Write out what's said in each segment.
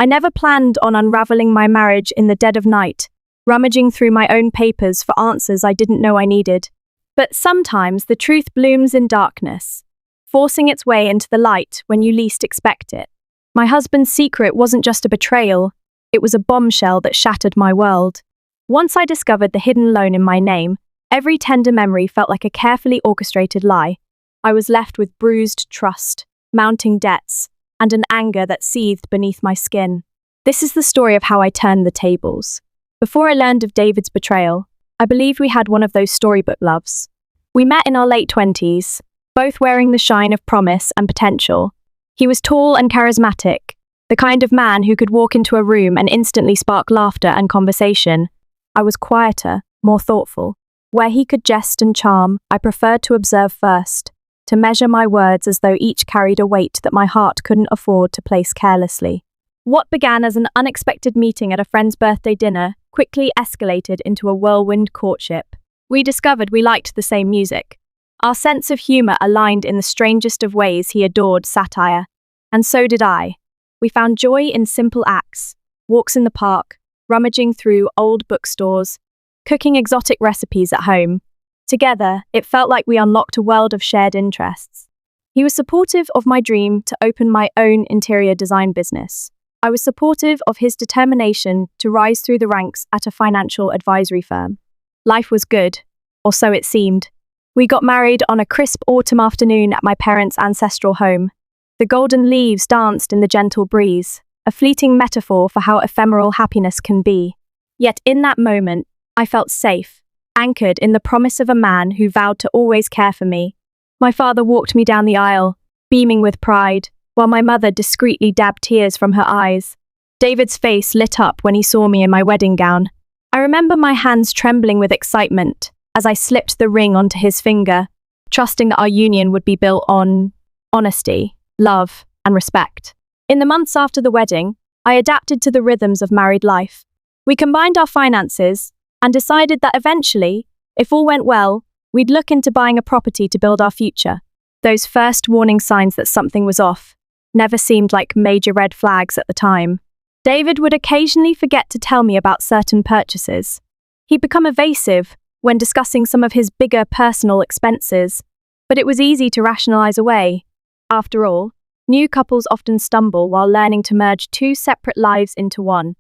I never planned on unraveling my marriage in the dead of night, rummaging through my own papers for answers I didn't know I needed. But sometimes the truth blooms in darkness, forcing its way into the light when you least expect it. My husband's secret wasn't just a betrayal, it was a bombshell that shattered my world. Once I discovered the hidden loan in my name, every tender memory felt like a carefully orchestrated lie. I was left with bruised trust, mounting debts, and an anger that seethed beneath my skin. This is the story of how I turned the tables. Before I learned of David's betrayal, I believed we had one of those storybook loves. We met in our late 20s, both wearing the shine of promise and potential. He was tall and charismatic, the kind of man who could walk into a room and instantly spark laughter and conversation. I was quieter, more thoughtful. Where he could jest and charm, I preferred to observe first, to measure my words as though each carried a weight that my heart couldn't afford to place carelessly. What began as an unexpected meeting at a friend's birthday dinner quickly escalated into a whirlwind courtship. We discovered we liked the same music. Our sense of humor aligned in the strangest of ways. He adored satire, and so did I. We found joy in simple acts, walks in the park, rummaging through old bookstores, cooking exotic recipes at home. Together, it felt like we unlocked a world of shared interests. He was supportive of my dream to open my own interior design business. I was supportive of his determination to rise through the ranks at a financial advisory firm. Life was good, or so it seemed. We got married on a crisp autumn afternoon at my parents' ancestral home. The golden leaves danced in the gentle breeze, a fleeting metaphor for how ephemeral happiness can be. Yet in that moment, I felt safe, anchored in the promise of a man who vowed to always care for me. My father walked me down the aisle, beaming with pride, while my mother discreetly dabbed tears from her eyes. David's face lit up when he saw me in my wedding gown. I remember my hands trembling with excitement as I slipped the ring onto his finger, trusting that our union would be built on honesty, love, and respect. In the months after the wedding, I adapted to the rhythms of married life. We combined our finances and decided that eventually, if all went well, we'd look into buying a property to build our future. Those first warning signs that something was off never seemed like major red flags at the time. David would occasionally forget to tell me about certain purchases. He'd become evasive when discussing some of his bigger personal expenses, but it was easy to rationalize away. After all, new couples often stumble while learning to merge two separate lives into one.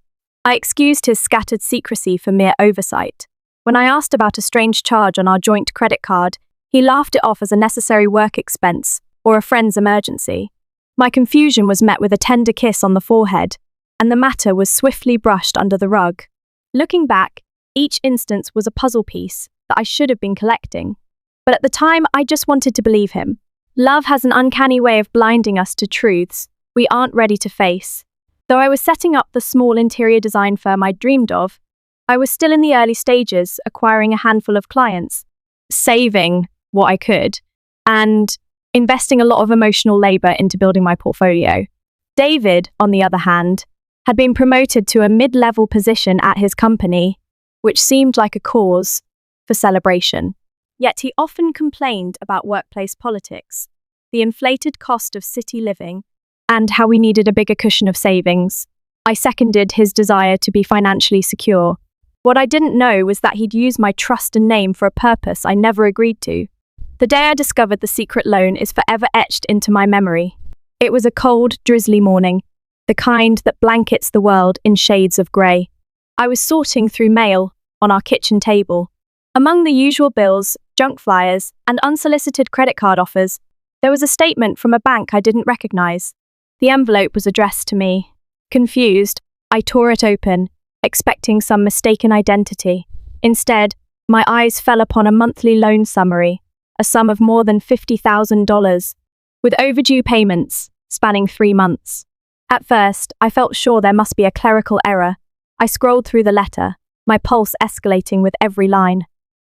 I excused his scattered secrecy for mere oversight. When I asked about a strange charge on our joint credit card, he laughed it off as a necessary work expense or a friend's emergency. My confusion was met with a tender kiss on the forehead, and the matter was swiftly brushed under the rug. Looking back, each instance was a puzzle piece that I should have been collecting. But at the time, I just wanted to believe him. Love has an uncanny way of blinding us to truths we aren't ready to face. Though I was setting up the small interior design firm I dreamed of, I was still in the early stages, acquiring a handful of clients, saving what I could, and investing a lot of emotional labor into building my portfolio. David, on the other hand, had been promoted to a mid-level position at his company, which seemed like a cause for celebration. Yet he often complained about workplace politics, the inflated cost of city living, and how we needed a bigger cushion of savings. I seconded his desire to be financially secure. What I didn't know was that he'd use my trust and name for a purpose I never agreed to. The day I discovered the secret loan is forever etched into my memory. It was a cold, drizzly morning, the kind that blankets the world in shades of grey. I was sorting through mail on our kitchen table. Among the usual bills, junk flyers, and unsolicited credit card offers, there was a statement from a bank I didn't recognize. The envelope was addressed to me. Confused, I tore it open, expecting some mistaken identity. Instead, my eyes fell upon a monthly loan summary, a sum of more than $50,000, with overdue payments spanning 3 months. At first, I felt sure there must be a clerical error. I scrolled through the letter, my pulse escalating with every line.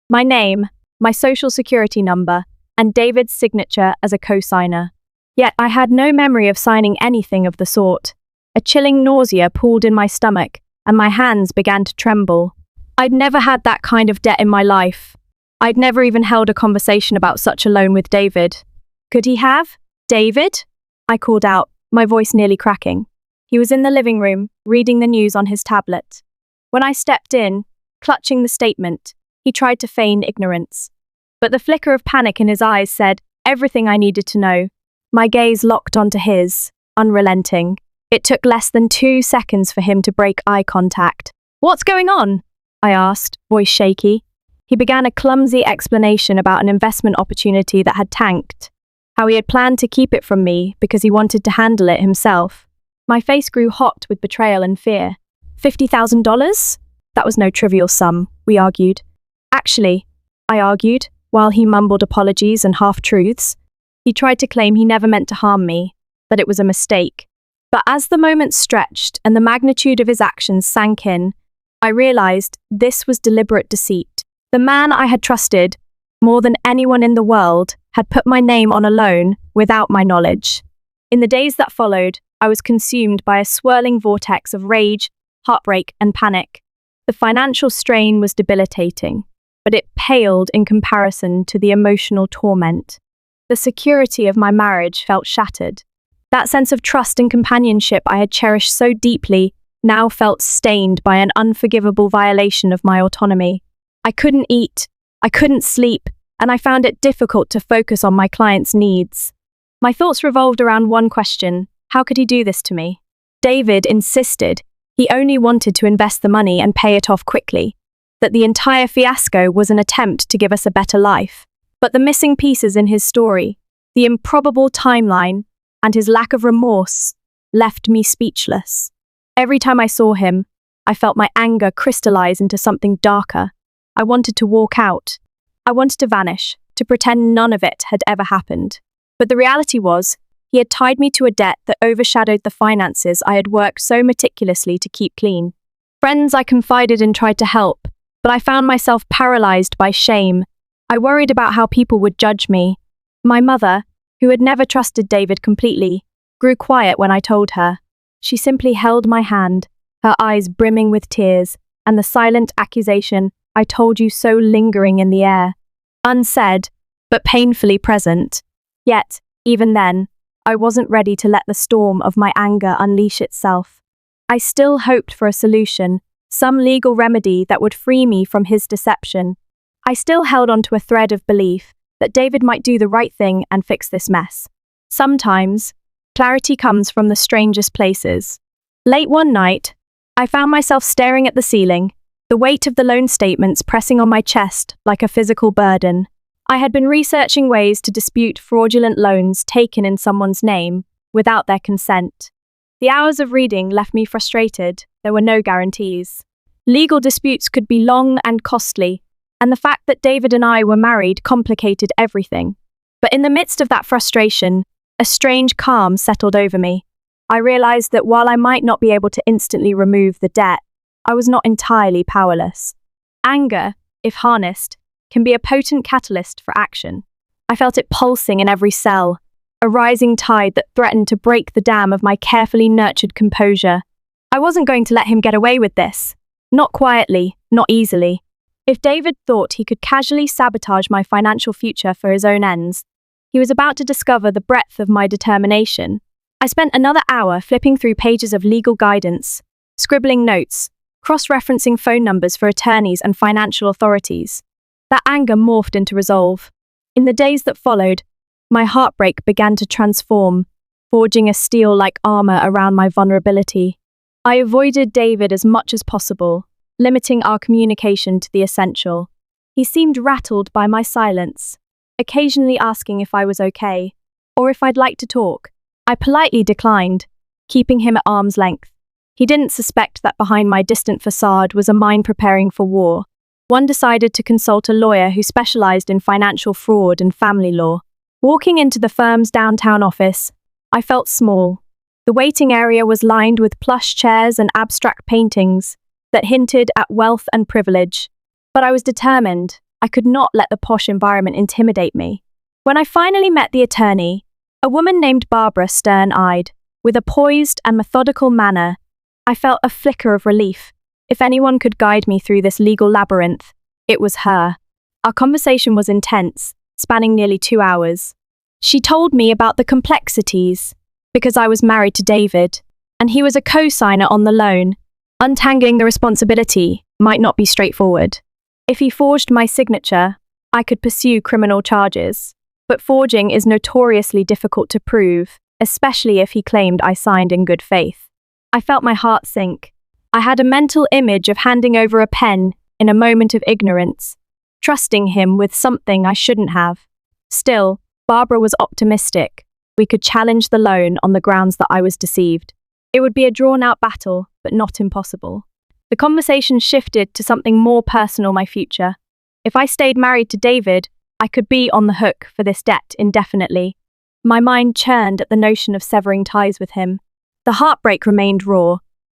My name, my social security number, and David's signature as a co-signer. Yet I had no memory of signing anything of the sort. A chilling nausea pooled in my stomach, and my hands began to tremble. I'd never had that kind of debt in my life. I'd never even held a conversation about such a loan with David. Could he have? David? I called out, my voice nearly cracking. He was in the living room, reading the news on his tablet. When I stepped in, clutching the statement, he tried to feign ignorance. But the flicker of panic in his eyes said everything I needed to know. My gaze locked onto his, unrelenting. It took less than 2 seconds for him to break eye contact. "What's going on?" I asked, voice shaky. He began a clumsy explanation about an investment opportunity that had tanked, how he had planned to keep it from me because he wanted to handle it himself. My face grew hot with betrayal and fear. $50,000? That was no trivial sum, we argued. Actually, I argued, while he mumbled apologies and half-truths. He tried to claim he never meant to harm me, that it was a mistake. But as the moments stretched and the magnitude of his actions sank in, I realized this was deliberate deceit. The man I had trusted, more than anyone in the world, had put my name on a loan without my knowledge. In the days that followed, I was consumed by a swirling vortex of rage, heartbreak, and panic. The financial strain was debilitating, but it paled in comparison to the emotional torment. The security of my marriage felt shattered. That sense of trust and companionship I had cherished so deeply now felt stained by an unforgivable violation of my autonomy. I couldn't eat, I couldn't sleep, and I found it difficult to focus on my client's needs. My thoughts revolved around one question: how could he do this to me? David insisted he only wanted to invest the money and pay it off quickly, that the entire fiasco was an attempt to give us a better life. But the missing pieces in his story, the improbable timeline, and his lack of remorse left me speechless. Every time I saw him, I felt my anger crystallize into something darker. I wanted to walk out. I wanted to vanish, to pretend none of it had ever happened. But the reality was, he had tied me to a debt that overshadowed the finances I had worked so meticulously to keep clean. Friends I confided in tried to help, but I found myself paralyzed by shame. I worried about how people would judge me. My mother, who had never trusted David completely, grew quiet when I told her. She simply held my hand, her eyes brimming with tears, and the silent accusation, "I told you so," lingering in the air. Unsaid, but painfully present. Yet, even then, I wasn't ready to let the storm of my anger unleash itself. I still hoped for a solution, some legal remedy that would free me from his deception. I still held onto a thread of belief that David might do the right thing and fix this mess. Sometimes, clarity comes from the strangest places. Late one night, I found myself staring at the ceiling, the weight of the loan statements pressing on my chest like a physical burden. I had been researching ways to dispute fraudulent loans taken in someone's name without their consent. The hours of reading left me frustrated. There were no guarantees. Legal disputes could be long and costly, and the fact that David and I were married complicated everything. But in the midst of that frustration, a strange calm settled over me. I realized that while I might not be able to instantly remove the debt, I was not entirely powerless. Anger, if harnessed, can be a potent catalyst for action. I felt it pulsing in every cell, a rising tide that threatened to break the dam of my carefully nurtured composure. I wasn't going to let him get away with this. Not quietly, not easily. If David thought he could casually sabotage my financial future for his own ends, he was about to discover the breadth of my determination. I spent another hour flipping through pages of legal guidance, scribbling notes, cross-referencing phone numbers for attorneys and financial authorities. That anger morphed into resolve. In the days that followed, my heartbreak began to transform, forging a steel-like armor around my vulnerability. I avoided David as much as possible, limiting our communication to the essential. He seemed rattled by my silence, occasionally asking if I was okay, or if I'd like to talk. I politely declined, keeping him at arm's length. He didn't suspect that behind my distant facade was a mind preparing for war. One decided to consult a lawyer who specialized in financial fraud and family law. Walking into the firm's downtown office, I felt small. The waiting area was lined with plush chairs and abstract paintings that hinted at wealth and privilege. But I was determined. I could not let the posh environment intimidate me. When I finally met the attorney, a woman named Barbara, stern-eyed, with a poised and methodical manner, I felt a flicker of relief. If anyone could guide me through this legal labyrinth, it was her. Our conversation was intense, spanning nearly 2 hours. She told me about the complexities, because I was married to David, and he was a co-signer on the loan. Untangling the responsibility might not be straightforward. If he forged my signature, I could pursue criminal charges. But forging is notoriously difficult to prove, especially if he claimed I signed in good faith. I felt my heart sink. I had a mental image of handing over a pen in a moment of ignorance, trusting him with something I shouldn't have. Still, Barbara was optimistic. We could challenge the loan on the grounds that I was deceived. It would be a drawn-out battle, but not impossible. The conversation shifted to something more personal: my future. If I stayed married to David, I could be on the hook for this debt indefinitely. My mind churned at the notion of severing ties with him. The heartbreak remained raw,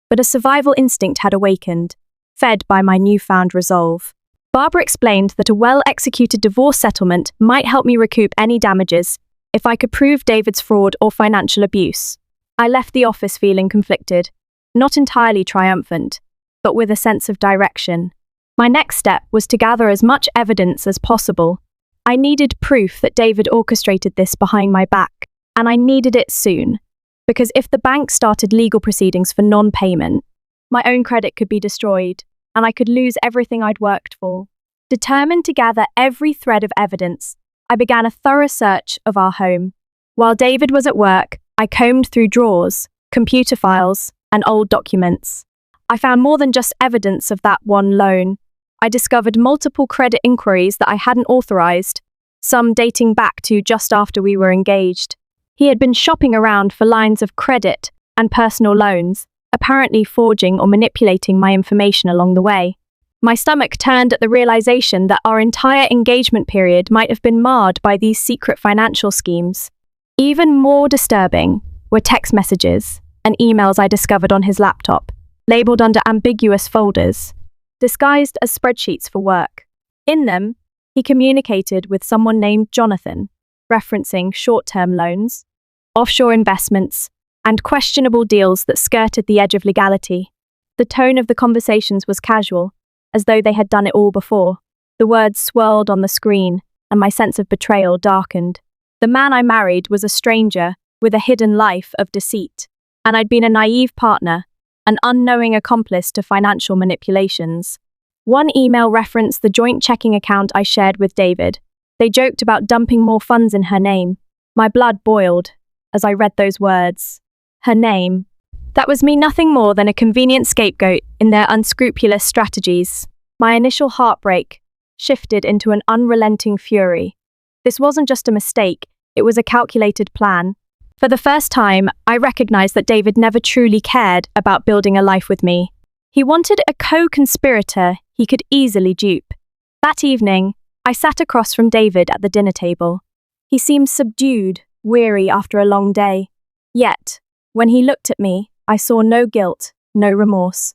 but a survival instinct had awakened, fed by my newfound resolve. Barbara explained that a well-executed divorce settlement might help me recoup any damages if I could prove David's fraud or financial abuse. I left the office feeling conflicted, not entirely triumphant, but with a sense of direction. My next step was to gather as much evidence as possible. I needed proof that David orchestrated this behind my back, and I needed it soon, because if the bank started legal proceedings for non-payment, my own credit could be destroyed, and I could lose everything I'd worked for. Determined to gather every thread of evidence, I began a thorough search of our home. While David was at work, I combed through drawers, computer files, and old documents. I found more than just evidence of that one loan. I discovered multiple credit inquiries that I hadn't authorized, some dating back to just after we were engaged. He had been shopping around for lines of credit and personal loans, apparently forging or manipulating my information along the way. My stomach turned at the realization that our entire engagement period might have been marred by these secret financial schemes. Even more disturbing were text messages and emails I discovered on his laptop, labeled under ambiguous folders, disguised as spreadsheets for work. In them, he communicated with someone named Jonathan, referencing short-term loans, offshore investments, and questionable deals that skirted the edge of legality. The tone of the conversations was casual, as though they had done it all before. The words swirled on the screen, and my sense of betrayal darkened. The man I married was a stranger with a hidden life of deceit, and I'd been a naive partner, an unknowing accomplice to financial manipulations. One email referenced the joint checking account I shared with David. They joked about dumping more funds in her name. My blood boiled as I read those words. Her name. That was me nothing more than a convenient scapegoat in their unscrupulous strategies. My initial heartbreak shifted into an unrelenting fury. This wasn't just a mistake, it was a calculated plan. For the first time, I recognized that David never truly cared about building a life with me. He wanted a co-conspirator he could easily dupe. That evening, I sat across from David at the dinner table. He seemed subdued, weary after a long day. Yet, when he looked at me, I saw no guilt, no remorse.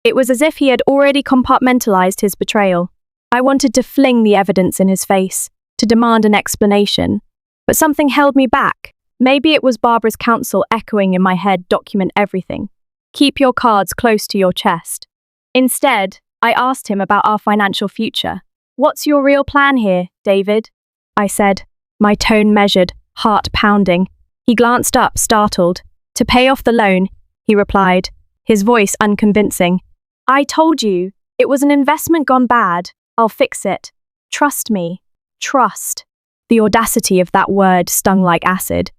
It was as if he had already compartmentalized his betrayal. I wanted to fling the evidence in his face, to demand an explanation. But something held me back. Maybe it was Barbara's counsel echoing in my head: document everything. Keep your cards close to your chest. Instead, I asked him about our financial future. What's your real plan here, David? I said, my tone measured, heart pounding. He glanced up, startled. To pay off the loan, he replied, his voice unconvincing. I told you, it was an investment gone bad. I'll fix it. Trust me. Trust. The audacity of that word stung like acid.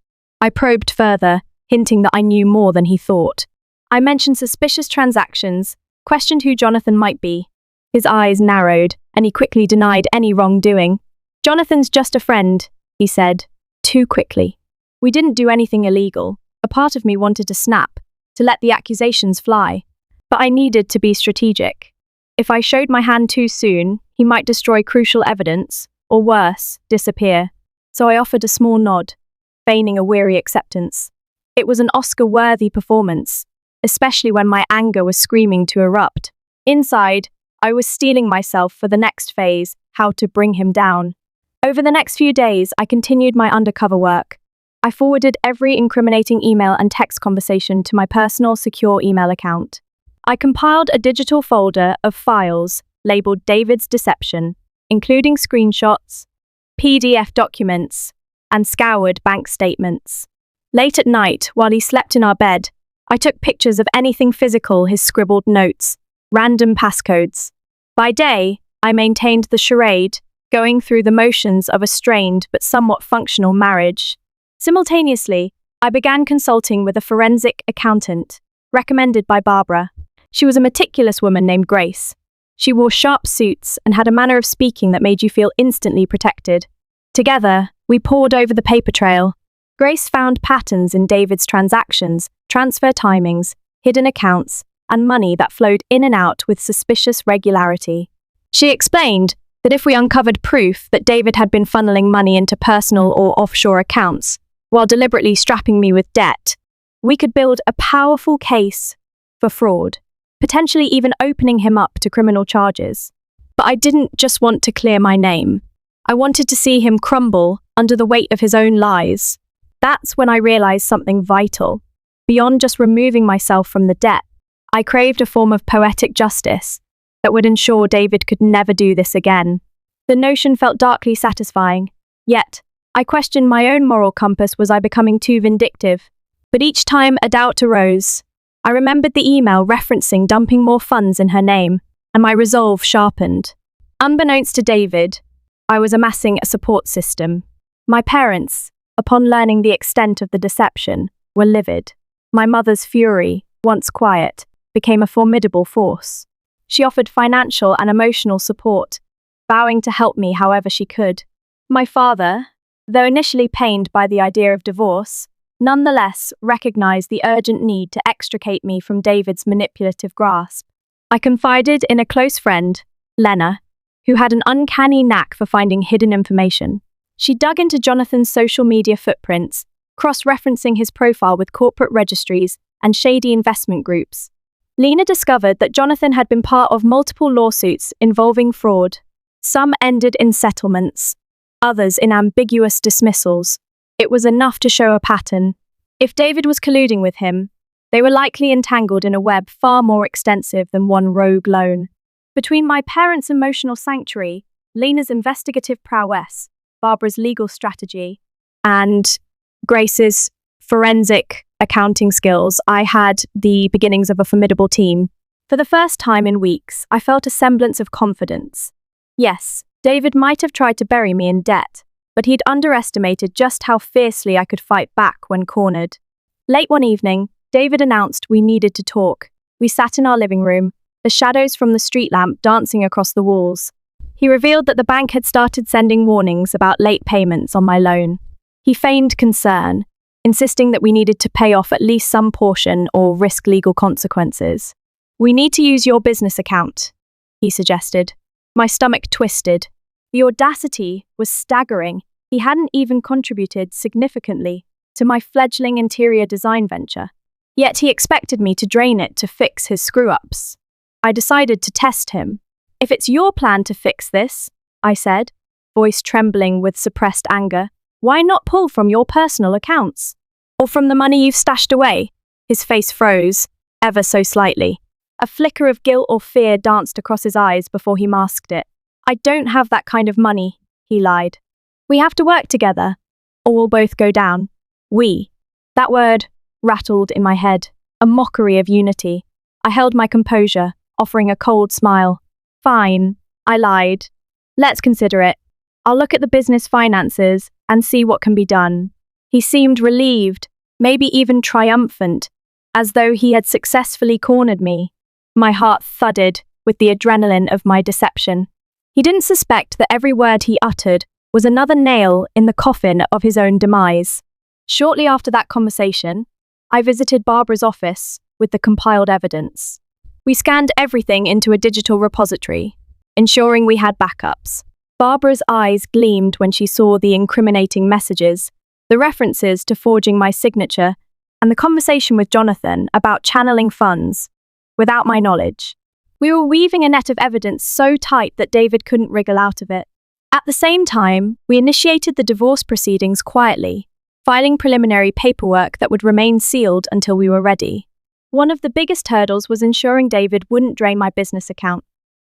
I probed further, hinting that I knew more than he thought. I mentioned suspicious transactions, questioned who Jonathan might be. His eyes narrowed, and he quickly denied any wrongdoing. Jonathan's just a friend, he said, too quickly. We didn't do anything illegal. A part of me wanted to snap, to let the accusations fly. But I needed to be strategic. If I showed my hand too soon, he might destroy crucial evidence, or worse, disappear. So I offered a small nod, feigning a weary acceptance. It was an Oscar-worthy performance, especially when my anger was screaming to erupt. Inside, I was steeling myself for the next phase: how to bring him down. Over the next few days, I continued my undercover work. I forwarded every incriminating email and text conversation to my personal secure email account. I compiled a digital folder of files labeled David's Deception, including screenshots, PDF documents, and scoured bank statements. Late at night, while he slept in our bed, I took pictures of anything physical, his scribbled notes, random passcodes. By day, I maintained the charade, going through the motions of a strained but somewhat functional marriage. Simultaneously, I began consulting with a forensic accountant, recommended by Barbara. She was a meticulous woman named Grace. She wore sharp suits and had a manner of speaking that made you feel instantly protected. Together, we pored over the paper trail. Grace found patterns in David's transactions, transfer timings, hidden accounts, and money that flowed in and out with suspicious regularity. She explained that if we uncovered proof that David had been funneling money into personal or offshore accounts, while deliberately strapping me with debt, we could build a powerful case for fraud, potentially even opening him up to criminal charges. But I didn't just want to clear my name. I wanted to see him crumble under the weight of his own lies. That's when I realized something vital. Beyond just removing myself from the debt, I craved a form of poetic justice that would ensure David could never do this again. The notion felt darkly satisfying, yet I questioned my own moral compass. Was I becoming too vindictive? But each time a doubt arose, I remembered the email referencing dumping more funds in her name, and my resolve sharpened. Unbeknownst to David, I was amassing a support system. My parents, upon learning the extent of the deception, were livid. My mother's fury, once quiet, became a formidable force. She offered financial and emotional support, vowing to help me however she could. My father, though initially pained by the idea of divorce, nonetheless recognized the urgent need to extricate me from David's manipulative grasp. I confided in a close friend, Lena, who had an uncanny knack for finding hidden information. She dug into Jonathan's social media footprints, cross-referencing his profile with corporate registries and shady investment groups. Lena discovered that Jonathan had been part of multiple lawsuits involving fraud. Some ended in settlements, others in ambiguous dismissals. It was enough to show a pattern. If David was colluding with him, they were likely entangled in a web far more extensive than one rogue loan. Between my parents' emotional sanctuary, Lena's investigative prowess, Barbara's legal strategy, and Grace's forensic accounting skills, I had the beginnings of a formidable team. For the first time in weeks, I felt a semblance of confidence. Yes, David might have tried to bury me in debt, but he'd underestimated just how fiercely I could fight back when cornered. Late one evening, David announced we needed to talk. We sat in our living room, the shadows from the street lamp dancing across the walls. He revealed that the bank had started sending warnings about late payments on my loan. He feigned concern, insisting that we needed to pay off at least some portion or risk legal consequences. "We need to use your business account," he suggested. My stomach twisted. The audacity was staggering. He hadn't even contributed significantly to my fledgling interior design venture. Yet he expected me to drain it to fix his screw-ups. I decided to test him. "If it's your plan to fix this," I said, voice trembling with suppressed anger, "why not pull from your personal accounts? Or from the money you've stashed away?" His face froze, ever so slightly. A flicker of guilt or fear danced across his eyes before he masked it. "I don't have that kind of money," he lied. "We have to work together, or we'll both go down." We. That word rattled in my head, a mockery of unity. I held my composure, offering a cold smile. "Fine," I lied. "Let's consider it. I'll look at the business finances and see what can be done." He seemed relieved, maybe even triumphant, as though he had successfully cornered me. My heart thudded with the adrenaline of my deception. He didn't suspect that every word he uttered was another nail in the coffin of his own demise. Shortly after that conversation, I visited Barbara's office with the compiled evidence. We scanned everything into a digital repository, ensuring we had backups. Barbara's eyes gleamed when she saw the incriminating messages, the references to forging my signature, and the conversation with Jonathan about channeling funds without my knowledge. We were weaving a net of evidence so tight that David couldn't wriggle out of it. At the same time, we initiated the divorce proceedings quietly, filing preliminary paperwork that would remain sealed until we were ready. One of the biggest hurdles was ensuring David wouldn't drain my business account.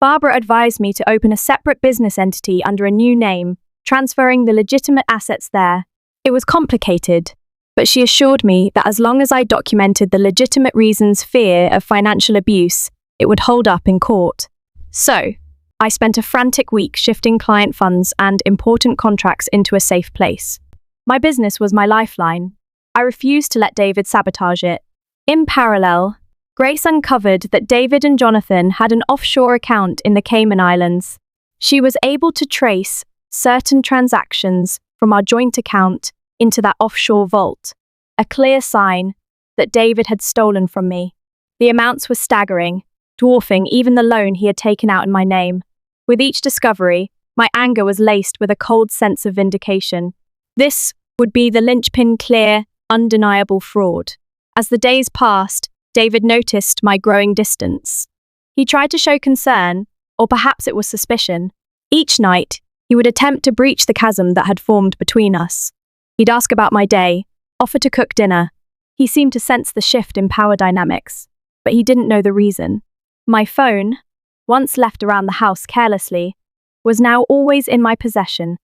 Barbara advised me to open a separate business entity under a new name, transferring the legitimate assets there. It was complicated, but she assured me that as long as I documented the legitimate reasons fear of financial abuse, it would hold up in court. So, I spent a frantic week shifting client funds and important contracts into a safe place. My business was my lifeline. I refused to let David sabotage it. In parallel, Grace uncovered that David and Jonathan had an offshore account in the Cayman Islands. She was able to trace certain transactions from our joint account into that offshore vault, a clear sign that David had stolen from me. The amounts were staggering, dwarfing even the loan he had taken out in my name. With each discovery, my anger was laced with a cold sense of vindication. This would be the linchpin clear, undeniable fraud. As the days passed, David noticed my growing distance. He tried to show concern, or perhaps it was suspicion. Each night, he would attempt to breach the chasm that had formed between us. He'd ask about my day, offer to cook dinner. He seemed to sense the shift in power dynamics, but he didn't know the reason. My phone, once left around the house carelessly, was now always in my possession.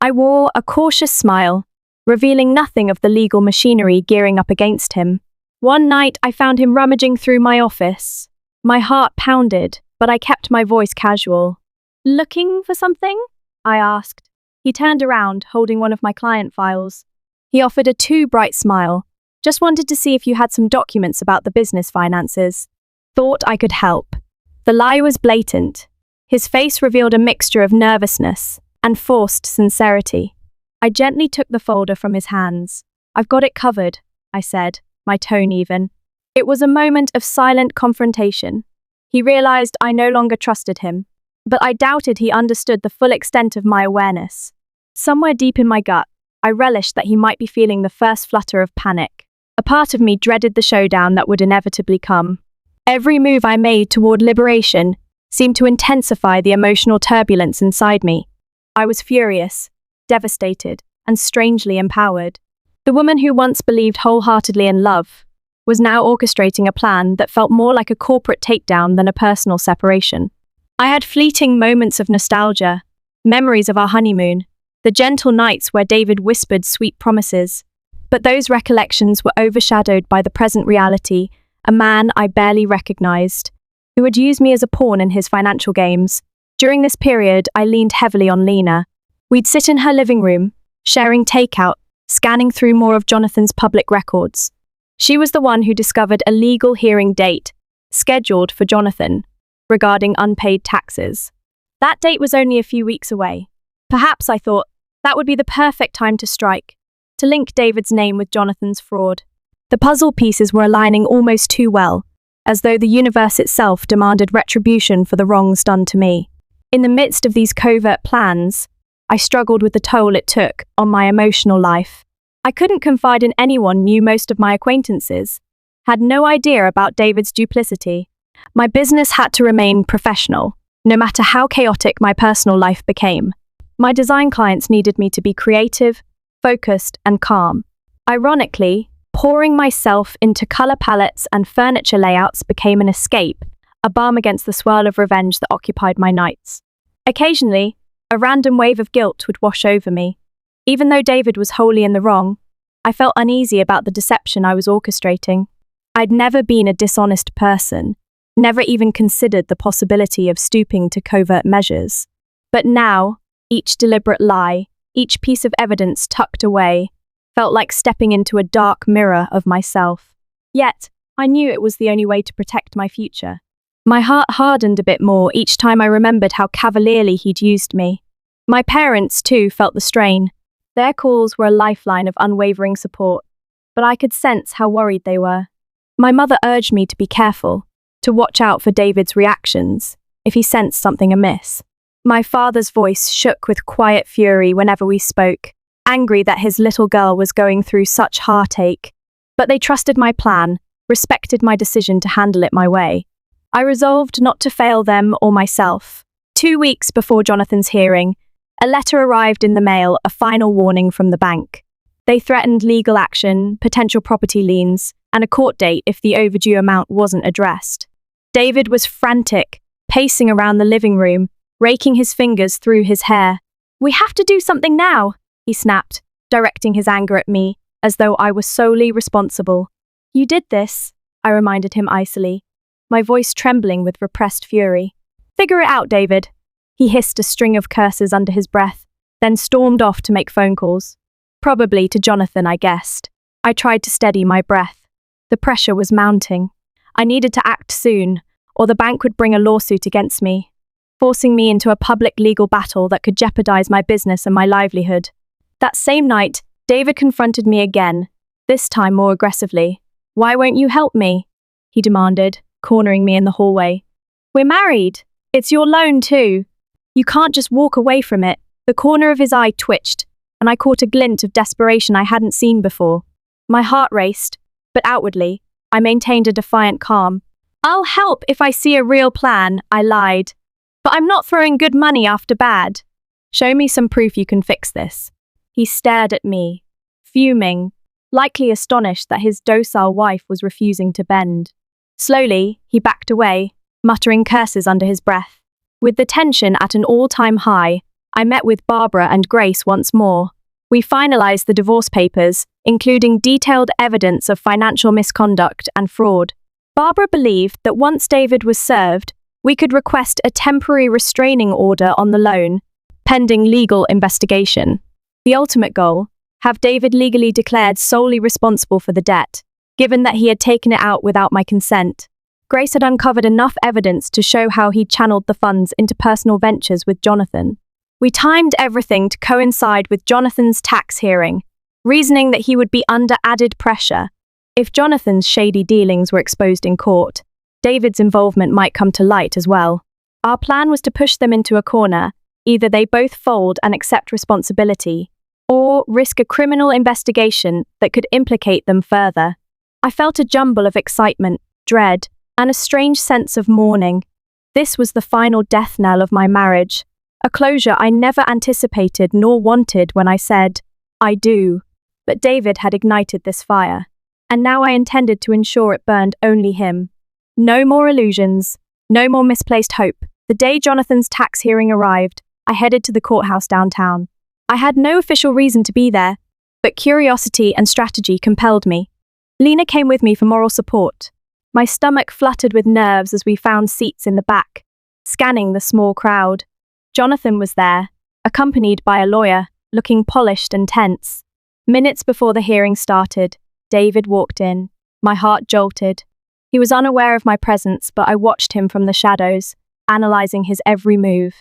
I wore a cautious smile, revealing nothing of the legal machinery gearing up against him. One night, I found him rummaging through my office. My heart pounded, but I kept my voice casual. "Looking for something?" I asked. He turned around, holding one of my client files. He offered a too bright smile. "Just wanted to see if you had some documents about the business finances." Thought I could help. The lie was blatant. His face revealed a mixture of nervousness and forced sincerity. I gently took the folder from his hands. "I've got it covered," I said, my tone even. It was a moment of silent confrontation. He realized I no longer trusted him, but I doubted he understood the full extent of my awareness. Somewhere deep in my gut, I relished that he might be feeling the first flutter of panic. A part of me dreaded the showdown that would inevitably come. Every move I made toward liberation seemed to intensify the emotional turbulence inside me. I was furious, devastated, and strangely empowered. The woman who once believed wholeheartedly in love was now orchestrating a plan that felt more like a corporate takedown than a personal separation. I had fleeting moments of nostalgia, memories of our honeymoon, the gentle nights where David whispered sweet promises. But those recollections were overshadowed by the present reality, a man I barely recognized, who had used me as a pawn in his financial games. During this period, I leaned heavily on Lena. We'd sit in her living room, sharing takeout, scanning through more of Jonathan's public records. She was the one who discovered a legal hearing date, scheduled for Jonathan, regarding unpaid taxes. That date was only a few weeks away. Perhaps, I thought, that would be the perfect time to strike, to link David's name with Jonathan's fraud. The puzzle pieces were aligning almost too well, as though the universe itself demanded retribution for the wrongs done to me. In the midst of these covert plans, I struggled with the toll it took on my emotional life. I couldn't confide in anyone, knew most of my acquaintances, had no idea about David's duplicity. My business had to remain professional, no matter how chaotic my personal life became. My design clients needed me to be creative, focused, and calm. Ironically, pouring myself into color palettes and furniture layouts became an escape, a balm against the swirl of revenge that occupied my nights. Occasionally, a random wave of guilt would wash over me. Even though David was wholly in the wrong, I felt uneasy about the deception I was orchestrating. I'd never been a dishonest person, never even considered the possibility of stooping to covert measures. But now, each deliberate lie, each piece of evidence tucked away, felt like stepping into a dark mirror of myself. Yet, I knew it was the only way to protect my future. My heart hardened a bit more each time I remembered how cavalierly he'd used me. My parents, too, felt the strain. Their calls were a lifeline of unwavering support, but I could sense how worried they were. My mother urged me to be careful, to watch out for David's reactions, if he sensed something amiss. My father's voice shook with quiet fury whenever we spoke, angry that his little girl was going through such heartache. But they trusted my plan, respected my decision to handle it my way. I resolved not to fail them or myself. 2 weeks before Jonathan's hearing, a letter arrived in the mail, a final warning from the bank. They threatened legal action, potential property liens, and a court date if the overdue amount wasn't addressed. David was frantic, pacing around the living room, raking his fingers through his hair. "We have to do something now," he snapped, directing his anger at me, as though I was solely responsible. "You did this," I reminded him icily, my voice trembling with repressed fury. "Figure it out, David." He hissed a string of curses under his breath, then stormed off to make phone calls. Probably to Jonathan, I guessed. I tried to steady my breath. The pressure was mounting. I needed to act soon, or the bank would bring a lawsuit against me, forcing me into a public legal battle that could jeopardize my business and my livelihood. That same night, David confronted me again, this time more aggressively. "Why won't you help me?" he demanded, cornering me in the hallway. "We're married. It's your loan too. You can't just walk away from it." The corner of his eye twitched, and I caught a glint of desperation I hadn't seen before. My heart raced, but outwardly, I maintained a defiant calm. "I'll help if I see a real plan," I lied. "But I'm not throwing good money after bad." "Show me some proof you can fix this." He stared at me, fuming, likely astonished that his docile wife was refusing to bend. Slowly, he backed away, muttering curses under his breath. With the tension at an all-time high, I met with Barbara and Grace once more. We finalized the divorce papers, including detailed evidence of financial misconduct and fraud. Barbara believed that once David was served, we could request a temporary restraining order on the loan, pending legal investigation. The ultimate goal, have David legally declared solely responsible for the debt, given that he had taken it out without my consent. Grace had uncovered enough evidence to show how he channeled the funds into personal ventures with Jonathan. We timed everything to coincide with Jonathan's tax hearing, reasoning that he would be under added pressure. If Jonathan's shady dealings were exposed in court, David's involvement might come to light as well. Our plan was to push them into a corner. Either they both fold and accept responsibility, or risk a criminal investigation that could implicate them further. I felt a jumble of excitement, dread, and a strange sense of mourning. This was the final death knell of my marriage, a closure I never anticipated nor wanted when I said, "I do." But David had ignited this fire, and now I intended to ensure it burned only him. No more illusions, no more misplaced hope. The day Jonathan's tax hearing arrived, I headed to the courthouse downtown. I had no official reason to be there, but curiosity and strategy compelled me. Lena came with me for moral support. My stomach fluttered with nerves as we found seats in the back, scanning the small crowd. Jonathan was there, accompanied by a lawyer, looking polished and tense. Minutes before the hearing started, David walked in. My heart jolted. He was unaware of my presence, but I watched him from the shadows, analyzing his every move.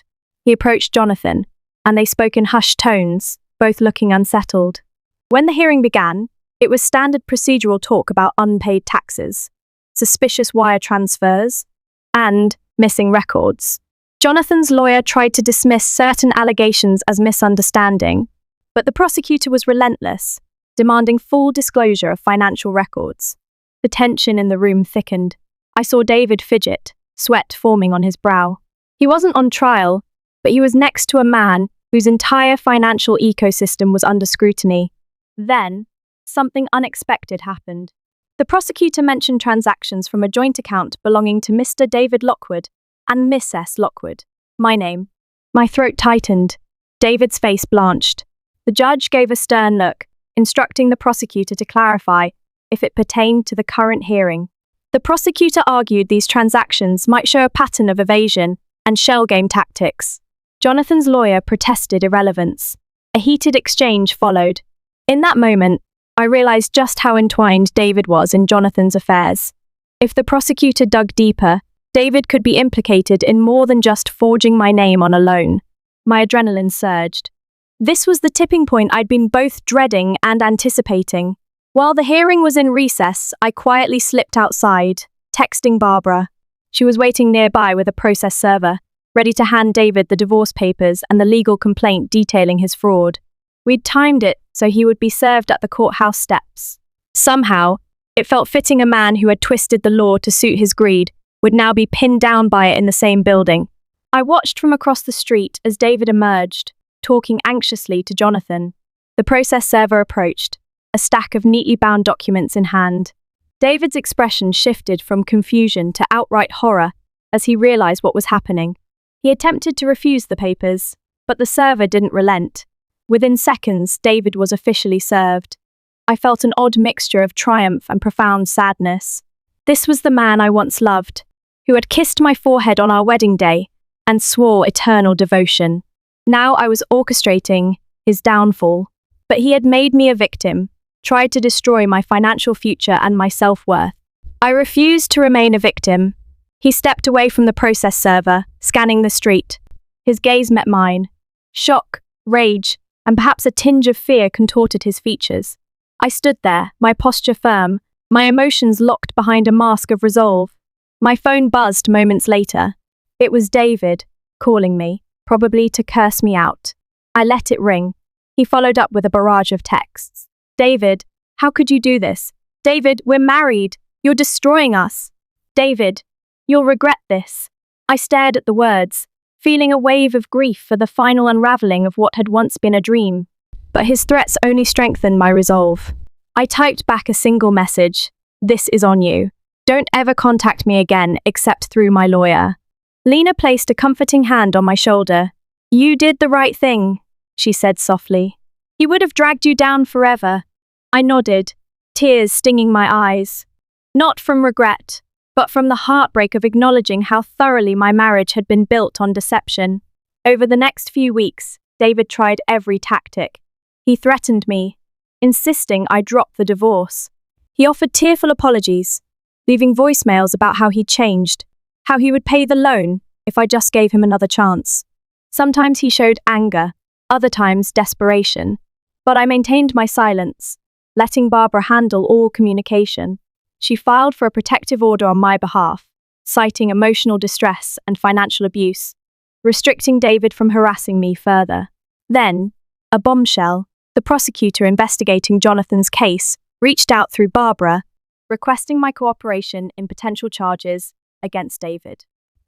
He approached Jonathan, and they spoke in hushed tones, both looking unsettled. When the hearing began, it was standard procedural talk about unpaid taxes, suspicious wire transfers, and missing records. Jonathan's lawyer tried to dismiss certain allegations as misunderstanding, but the prosecutor was relentless, demanding full disclosure of financial records. The tension in the room thickened. I saw David fidget, sweat forming on his brow. He wasn't on trial, but he was next to a man whose entire financial ecosystem was under scrutiny. Then, something unexpected happened. The prosecutor mentioned transactions from a joint account belonging to Mr. David Lockwood and Miss S. Lockwood, my name. My throat tightened. David's face blanched. The judge gave a stern look, instructing the prosecutor to clarify if it pertained to the current hearing. The prosecutor argued these transactions might show a pattern of evasion and shell game tactics. Jonathan's lawyer protested irrelevance. A heated exchange followed. In that moment, I realized just how entwined David was in Jonathan's affairs. If the prosecutor dug deeper, David could be implicated in more than just forging my name on a loan. My adrenaline surged. This was the tipping point I'd been both dreading and anticipating. While the hearing was in recess, I quietly slipped outside, texting Barbara. She was waiting nearby with a process server, ready to hand David the divorce papers and the legal complaint detailing his fraud. We'd timed it so he would be served at the courthouse steps. Somehow, it felt fitting a man who had twisted the law to suit his greed would now be pinned down by it in the same building. I watched from across the street as David emerged, talking anxiously to Jonathan. The process server approached, a stack of neatly bound documents in hand. David's expression shifted from confusion to outright horror as he realized what was happening. He attempted to refuse the papers, but the server didn't relent. Within seconds, David was officially served. I felt an odd mixture of triumph and profound sadness. This was the man I once loved, who had kissed my forehead on our wedding day and swore eternal devotion. Now I was orchestrating his downfall, but he had made me a victim, tried to destroy my financial future and my self-worth. I refused to remain a victim. He stepped away from the process server, scanning the street. His gaze met mine. Shock, rage, and perhaps a tinge of fear contorted his features. I stood there, my posture firm, my emotions locked behind a mask of resolve. My phone buzzed moments later. It was David, calling me, probably to curse me out. I let it ring. He followed up with a barrage of texts. David, how could you do this? David, we're married. You're destroying us. David, you'll regret this. I stared at the words, feeling a wave of grief for the final unraveling of what had once been a dream. But his threats only strengthened my resolve. I typed back a single message. This is on you. Don't ever contact me again except through my lawyer. Lena placed a comforting hand on my shoulder. You did the right thing, she said softly. He would have dragged you down forever. I nodded, tears stinging my eyes. Not from regret, but from the heartbreak of acknowledging how thoroughly my marriage had been built on deception. Over the next few weeks, David tried every tactic. He threatened me, insisting I drop the divorce. He offered tearful apologies, leaving voicemails about how he'd changed, how he would pay the loan if I just gave him another chance. Sometimes he showed anger, other times desperation. But I maintained my silence, letting Barbara handle all communication. She filed for a protective order on my behalf, citing emotional distress and financial abuse, restricting David from harassing me further. Then, a bombshell, the prosecutor investigating Jonathan's case reached out through Barbara, requesting my cooperation in potential charges against David.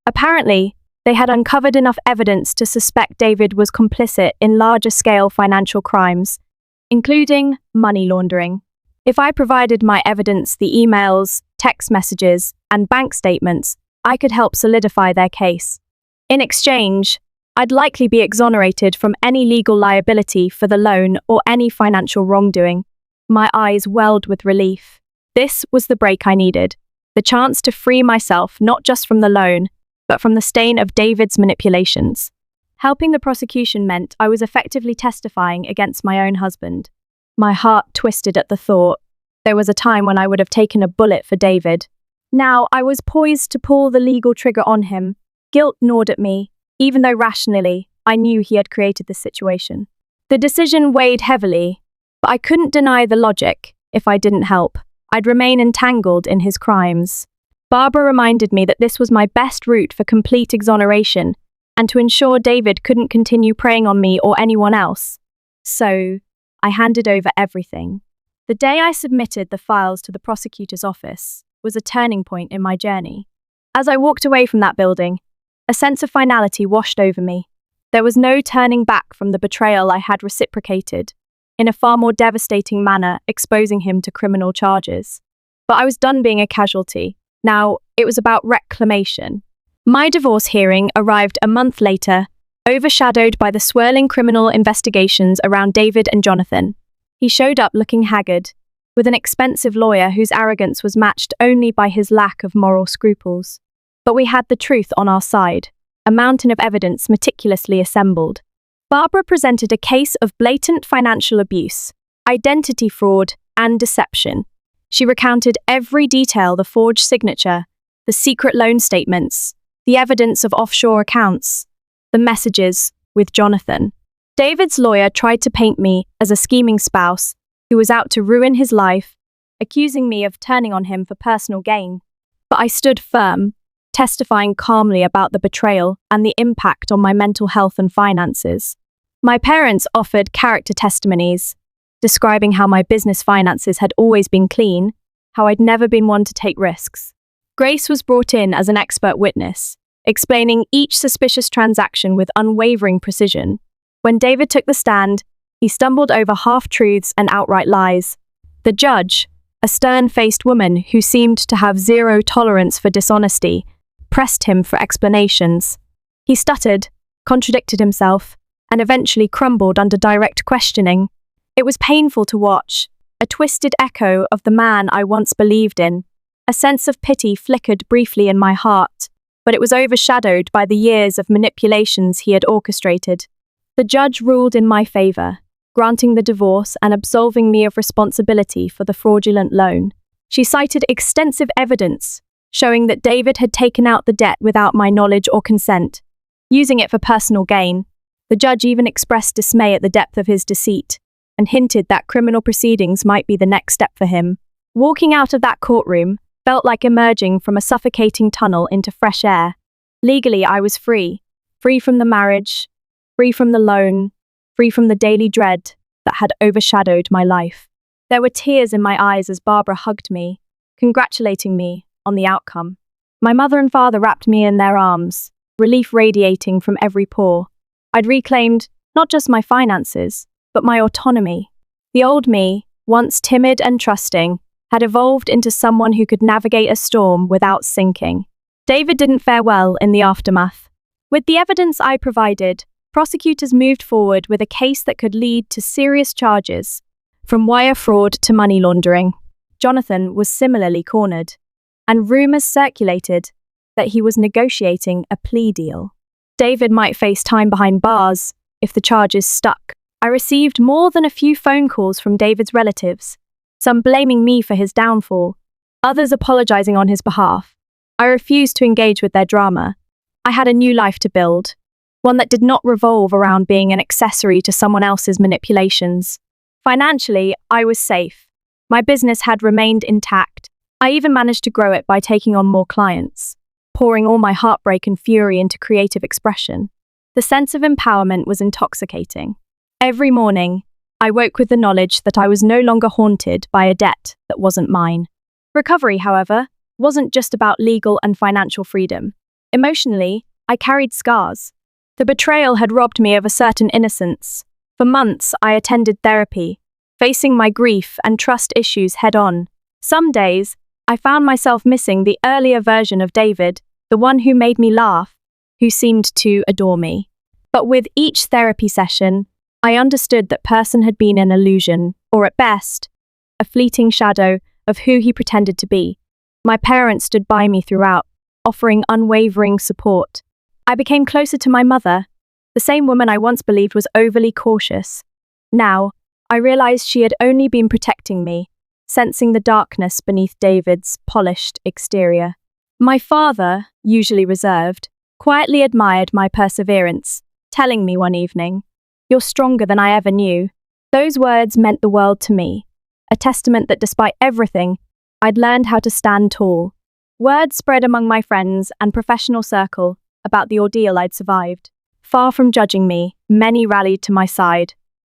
Apparently, they had uncovered enough evidence to suspect David was complicit in larger-scale financial crimes, including money laundering. If I provided my evidence, the emails, text messages, and bank statements, I could help solidify their case. In exchange, I'd likely be exonerated from any legal liability for the loan or any financial wrongdoing. My eyes welled with relief. This was the break I needed, the chance to free myself not just from the loan, but from the stain of David's manipulations. Helping the prosecution meant I was effectively testifying against my own husband. My heart twisted at the thought. There was a time when I would have taken a bullet for David. Now I was poised to pull the legal trigger on him. Guilt gnawed at me, even though rationally, I knew he had created this situation. The decision weighed heavily, but I couldn't deny the logic. If I didn't help, I'd remain entangled in his crimes. Barbara reminded me that this was my best route for complete exoneration, and to ensure David couldn't continue preying on me or anyone else. So, I handed over everything. The day I submitted the files to the prosecutor's office was a turning point in my journey. As I walked away from that building, a sense of finality washed over me. There was no turning back from the betrayal I had reciprocated, in a far more devastating manner, exposing him to criminal charges. But I was done being a casualty. Now, it was about reclamation. My divorce hearing arrived a month later, overshadowed by the swirling criminal investigations around David and Jonathan. He showed up looking haggard, with an expensive lawyer whose arrogance was matched only by his lack of moral scruples. But we had the truth on our side, a mountain of evidence meticulously assembled. Barbara presented a case of blatant financial abuse, identity fraud, and deception. She recounted every detail: the forged signature, the secret loan statements, the evidence of offshore accounts, the messages with Jonathan. David's lawyer tried to paint me as a scheming spouse who was out to ruin his life, accusing me of turning on him for personal gain. But I stood firm, testifying calmly about the betrayal and the impact on my mental health and finances. My parents offered character testimonies, describing how my business finances had always been clean, how I'd never been one to take risks. Grace was brought in as an expert witness, explaining each suspicious transaction with unwavering precision. When David took the stand, he stumbled over half-truths and outright lies. The judge, a stern-faced woman who seemed to have zero tolerance for dishonesty, pressed him for explanations. He stuttered, contradicted himself, and eventually crumbled under direct questioning. It was painful to watch, a twisted echo of the man I once believed in. A sense of pity flickered briefly in my heart, but it was overshadowed by the years of manipulations he had orchestrated. The judge ruled in my favor, granting the divorce and absolving me of responsibility for the fraudulent loan. She cited extensive evidence showing that David had taken out the debt without my knowledge or consent, using it for personal gain. The judge even expressed dismay at the depth of his deceit and hinted that criminal proceedings might be the next step for him. Walking out of that courtroom felt like emerging from a suffocating tunnel into fresh air. Legally, I was free. Free from the marriage, free from the loan, free from the daily dread that had overshadowed my life. There were tears in my eyes as Barbara hugged me, congratulating me on the outcome. My mother and father wrapped me in their arms, relief radiating from every pore. I'd reclaimed not just my finances, but my autonomy. The old me, once timid and trusting, had evolved into someone who could navigate a storm without sinking. David didn't fare well in the aftermath. With the evidence I provided, prosecutors moved forward with a case that could lead to serious charges, from wire fraud to money laundering. Jonathan was similarly cornered, and rumors circulated that he was negotiating a plea deal. David might face time behind bars if the charges stuck. I received more than a few phone calls from David's relatives, some blaming me for his downfall, others apologizing on his behalf. I refused to engage with their drama. I had a new life to build, one that did not revolve around being an accessory to someone else's manipulations. Financially, I was safe. My business had remained intact. I even managed to grow it by taking on more clients, pouring all my heartbreak and fury into creative expression. The sense of empowerment was intoxicating. Every morning, I woke with the knowledge that I was no longer haunted by a debt that wasn't mine. Recovery, however, wasn't just about legal and financial freedom. Emotionally, I carried scars. The betrayal had robbed me of a certain innocence. For months, I attended therapy, facing my grief and trust issues head-on. Some days, I found myself missing the earlier version of David, the one who made me laugh, who seemed to adore me. But with each therapy session, I understood that person had been an illusion, or at best, a fleeting shadow of who he pretended to be. My parents stood by me throughout, offering unwavering support. I became closer to my mother, the same woman I once believed was overly cautious. Now, I realized she had only been protecting me, sensing the darkness beneath David's polished exterior. My father, usually reserved, quietly admired my perseverance, telling me one evening, "You're stronger than I ever knew." Those words meant the world to me, a testament that despite everything, I'd learned how to stand tall. Word spread among my friends and professional circle about the ordeal I'd survived. Far from judging me, many rallied to my side.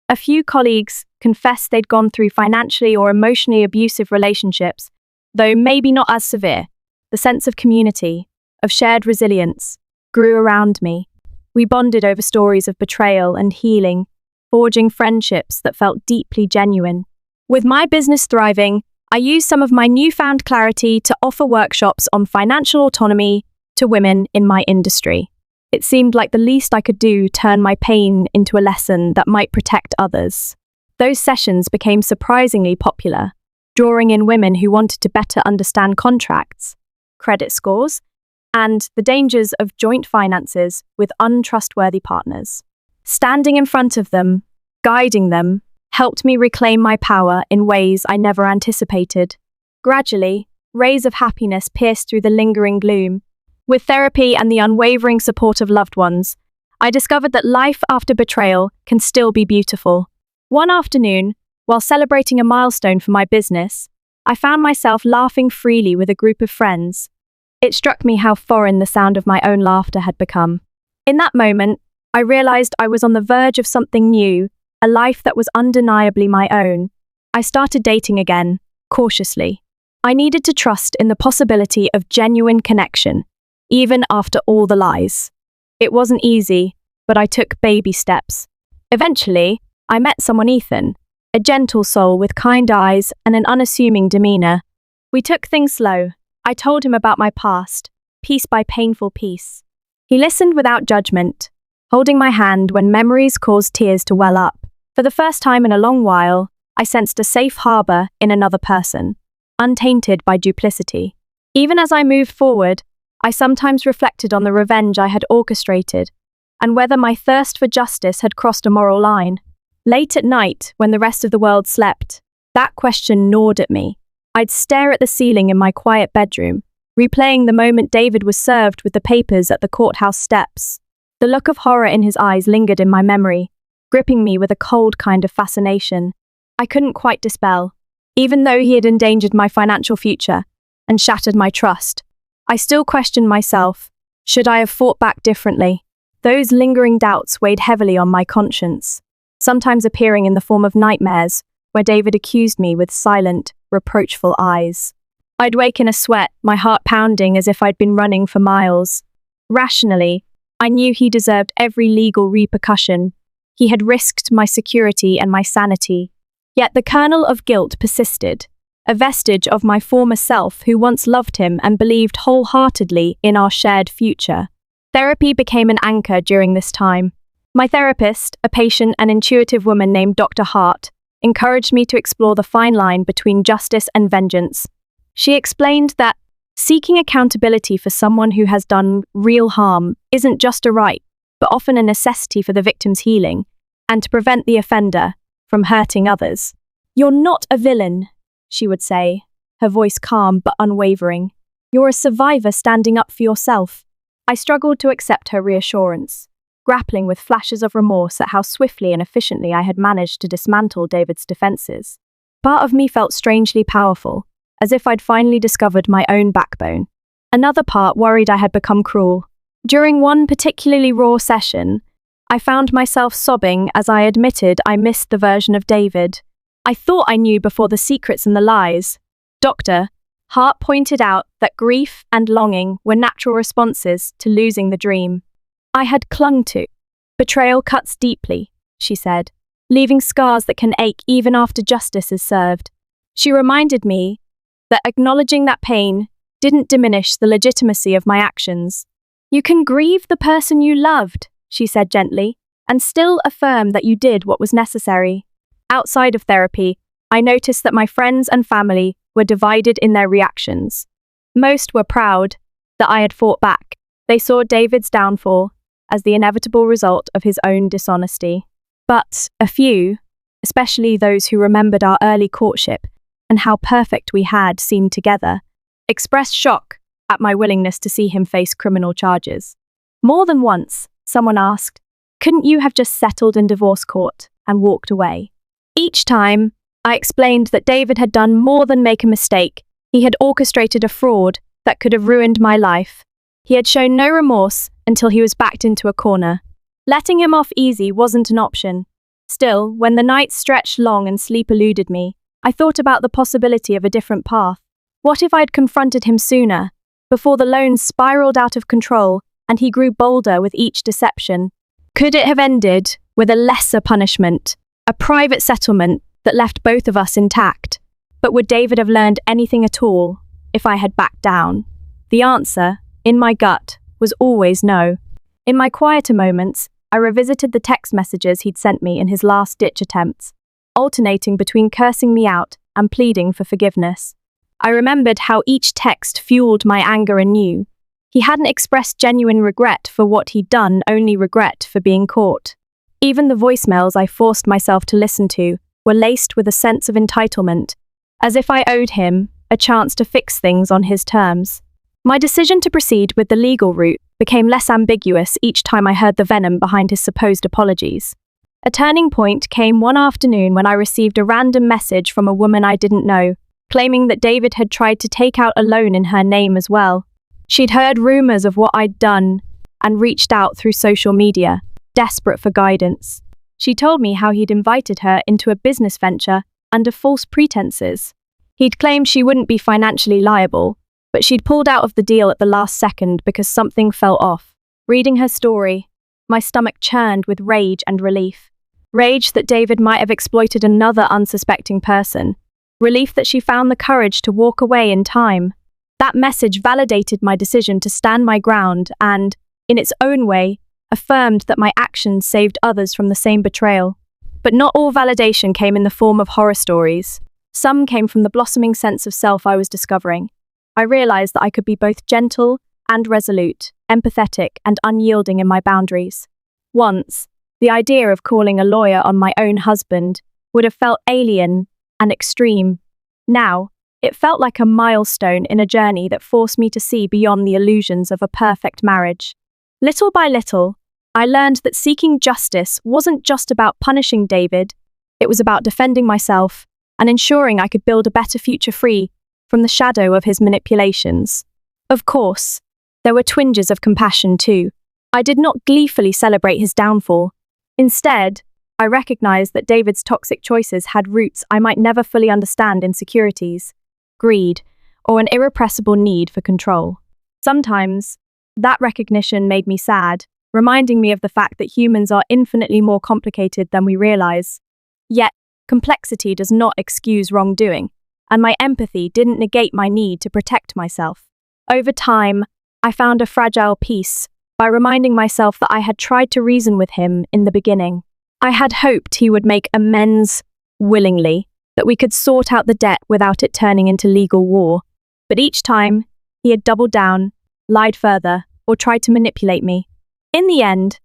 A few colleagues confessed they'd gone through financially or emotionally abusive relationships, though maybe not as severe. The sense of community, of shared resilience, grew around me. We bonded over stories of betrayal and healing, forging friendships that felt deeply genuine. With my business thriving, I used some of my newfound clarity to offer workshops on financial autonomy to women in my industry. It seemed like the least I could do turn my pain into a lesson that might protect others. Those sessions became surprisingly popular, drawing in women who wanted to better understand contracts, credit scores, and the dangers of joint finances with untrustworthy partners. Standing in front of them, guiding them, helped me reclaim my power in ways I never anticipated. Gradually, rays of happiness pierced through the lingering gloom. With therapy and the unwavering support of loved ones, I discovered that life after betrayal can still be beautiful. One afternoon, while celebrating a milestone for my business, I found myself laughing freely with a group of friends. It struck me how foreign the sound of my own laughter had become. In that moment, I realized I was on the verge of something new, a life that was undeniably my own. I started dating again, cautiously. I needed to trust in the possibility of genuine connection, even after all the lies. It wasn't easy, but I took baby steps. Eventually, I met someone, Ethan, a gentle soul with kind eyes and an unassuming demeanor. We took things slow. I told him about my past, piece by painful piece. He listened without judgment, holding my hand when memories caused tears to well up. For the first time in a long while, I sensed a safe harbor in another person, untainted by duplicity. Even as I moved forward, I sometimes reflected on the revenge I had orchestrated and whether my thirst for justice had crossed a moral line. Late at night, when the rest of the world slept, that question gnawed at me. I'd stare at the ceiling in my quiet bedroom, replaying the moment David was served with the papers at the courthouse steps. The look of horror in his eyes lingered in my memory, gripping me with a cold kind of fascination I couldn't quite dispel. Even though he had endangered my financial future and shattered my trust, I still questioned myself. Should I have fought back differently? Those lingering doubts weighed heavily on my conscience, sometimes appearing in the form of nightmares, where David accused me with silent, reproachful eyes. I'd wake in a sweat, my heart pounding as if I'd been running for miles. Rationally, I knew he deserved every legal repercussion. He had risked my security and my sanity. Yet the kernel of guilt persisted, a vestige of my former self who once loved him and believed wholeheartedly in our shared future. Therapy became an anchor during this time. My therapist, a patient and intuitive woman named Dr. Hart, encouraged me to explore the fine line between justice and vengeance. She explained that seeking accountability for someone who has done real harm isn't just a right, but often a necessity for the victim's healing and to prevent the offender from hurting others. "You're not a villain," she would say, her voice calm but unwavering. "You're a survivor standing up for yourself." I struggled to accept her reassurance, grappling with flashes of remorse at how swiftly and efficiently I had managed to dismantle David's defenses. Part of me felt strangely powerful, as if I'd finally discovered my own backbone. Another part worried I had become cruel. During one particularly raw session, I found myself sobbing as I admitted I missed the version of David I thought I knew before the secrets and the lies. Dr. Hart pointed out that grief and longing were natural responses to losing the dream I had clung to. "Betrayal cuts deeply," she said, "leaving scars that can ache even after justice is served." She reminded me that acknowledging that pain didn't diminish the legitimacy of my actions. "You can grieve the person you loved," she said gently, "and still affirm that you did what was necessary." Outside of therapy, I noticed that my friends and family were divided in their reactions. Most were proud that I had fought back. They saw David's downfall as the inevitable result of his own dishonesty. But a few, especially those who remembered our early courtship and how perfect we had seemed together, expressed shock at my willingness to see him face criminal charges. More than once, someone asked, "Couldn't you have just settled in divorce court and walked away?" Each time, I explained that David had done more than make a mistake. He had orchestrated a fraud that could have ruined my life. He had shown no remorse until he was backed into a corner. Letting him off easy wasn't an option. Still, when the nights stretched long and sleep eluded me, I thought about the possibility of a different path. What if I'd confronted him sooner, before the loans spiraled out of control and he grew bolder with each deception? Could it have ended with a lesser punishment, a private settlement that left both of us intact? But would David have learned anything at all if I had backed down? The answer, in my gut, was always no. In my quieter moments, I revisited the text messages he'd sent me in his last-ditch attempts, alternating between cursing me out and pleading for forgiveness. I remembered how each text fueled my anger anew. He hadn't expressed genuine regret for what he'd done, only regret for being caught. Even the voicemails I forced myself to listen to were laced with a sense of entitlement, as if I owed him a chance to fix things on his terms. My decision to proceed with the legal route became less ambiguous each time I heard the venom behind his supposed apologies. A turning point came one afternoon when I received a random message from a woman I didn't know, claiming that David had tried to take out a loan in her name as well. She'd heard rumors of what I'd done and reached out through social media, desperate for guidance. She told me how he'd invited her into a business venture under false pretenses. He'd claimed she wouldn't be financially liable, but she'd pulled out of the deal at the last second because something fell off. Reading her story, my stomach churned with rage and relief. Rage that David might have exploited another unsuspecting person. Relief that she found the courage to walk away in time. That message validated my decision to stand my ground and, in its own way, affirmed that my actions saved others from the same betrayal. But not all validation came in the form of horror stories. Some came from the blossoming sense of self I was discovering. I realized that I could be both gentle and resolute, empathetic and unyielding in my boundaries. Once, the idea of calling a lawyer on my own husband would have felt alien and extreme. Now, it felt like a milestone in a journey that forced me to see beyond the illusions of a perfect marriage. Little by little, I learned that seeking justice wasn't just about punishing David, it was about defending myself and ensuring I could build a better future free from the shadow of his manipulations. Of course, there were twinges of compassion too. I did not gleefully celebrate his downfall. Instead, I recognized that David's toxic choices had roots I might never fully understand: insecurities, greed, or an irrepressible need for control. Sometimes, that recognition made me sad, reminding me of the fact that humans are infinitely more complicated than we realize. Yet, complexity does not excuse wrongdoing, and my empathy didn't negate my need to protect myself. Over time, I found a fragile peace by reminding myself that I had tried to reason with him in the beginning. I had hoped he would make amends willingly, that we could sort out the debt without it turning into legal war. But each time, he had doubled down, lied further, or tried to manipulate me. In the end,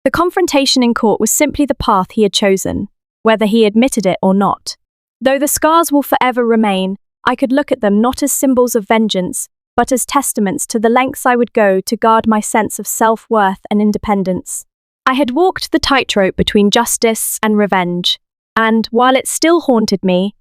the confrontation in court was simply the path he had chosen, whether he admitted it or not. Though the scars will forever remain, I could look at them not as symbols of vengeance, but as testaments to the lengths I would go to guard my sense of self-worth and independence. I had walked the tightrope between justice and revenge, and while it still haunted me,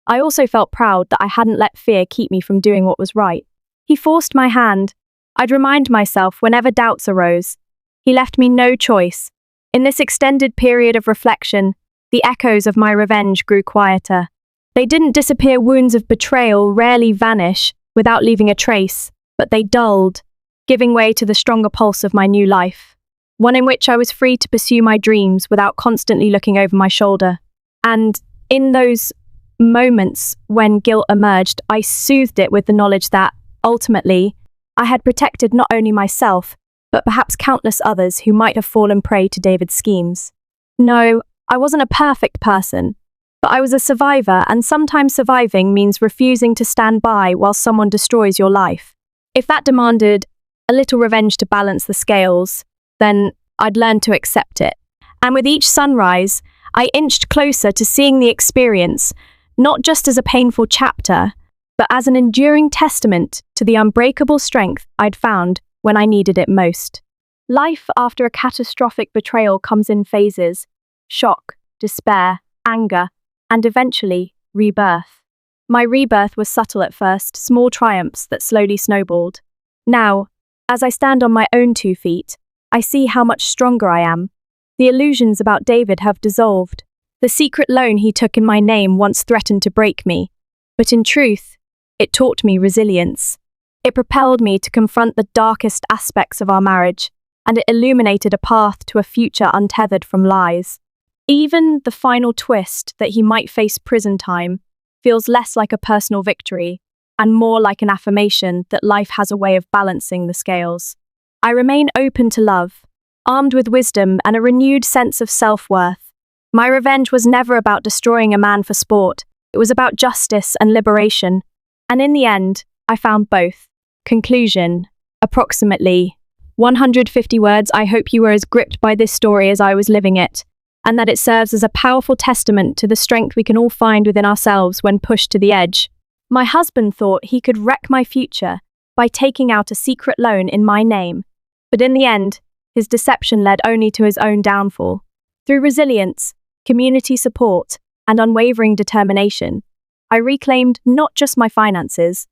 I also felt proud that I hadn't let fear keep me from doing what was right. He forced my hand. I'd remind myself whenever doubts arose. He left me no choice. In this extended period of reflection, the echoes of my revenge grew quieter. They didn't disappear. Wounds of betrayal rarely vanish without leaving a trace, but they dulled, giving way to the stronger pulse of my new life, one in which I was free to pursue my dreams without constantly looking over my shoulder. And in those moments when guilt emerged, I soothed it with the knowledge that, ultimately, I had protected not only myself, but perhaps countless others who might have fallen prey to David's schemes. No, I wasn't a perfect person, but I was a survivor, and sometimes surviving means refusing to stand by while someone destroys your life. If that demanded a little revenge to balance the scales, then I'd learn to accept it. And with each sunrise, I inched closer to seeing the experience, not just as a painful chapter, but as an enduring testament to the unbreakable strength I'd found when I needed it most. Life after a catastrophic betrayal comes in phases: shock, despair, anger, and eventually, rebirth. My rebirth was subtle at first, small triumphs that slowly snowballed. Now, as I stand on my own 2 feet, I see how much stronger I am. The illusions about David have dissolved. The secret loan he took in my name once threatened to break me, but in truth, it taught me resilience. It propelled me to confront the darkest aspects of our marriage, and it illuminated a path to a future untethered from lies. Even the final twist that he might face prison time feels less like a personal victory and more like an affirmation that life has a way of balancing the scales. I remain open to love, armed with wisdom and a renewed sense of self-worth. My revenge was never about destroying a man for sport. It was about justice and liberation. And in the end, I found both. Conclusion: approximately 150 words. I hope you were as gripped by this story as I was living it, and that it serves as a powerful testament to the strength we can all find within ourselves when pushed to the edge. My husband thought he could wreck my future by taking out a secret loan in my name, but in the end, his deception led only to his own downfall. Through resilience, community support, and unwavering determination, I reclaimed not just my finances,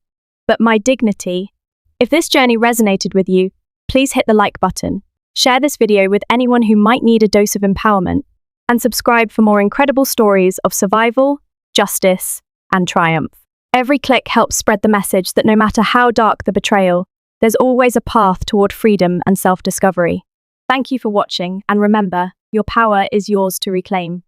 but my dignity. If this journey resonated with you, please hit the like button, share this video with anyone who might need a dose of empowerment, and subscribe for more incredible stories of survival, justice, and triumph. Every click helps spread the message that no matter how dark the betrayal, there's always a path toward freedom and self-discovery. Thank you for watching, and remember, your power is yours to reclaim.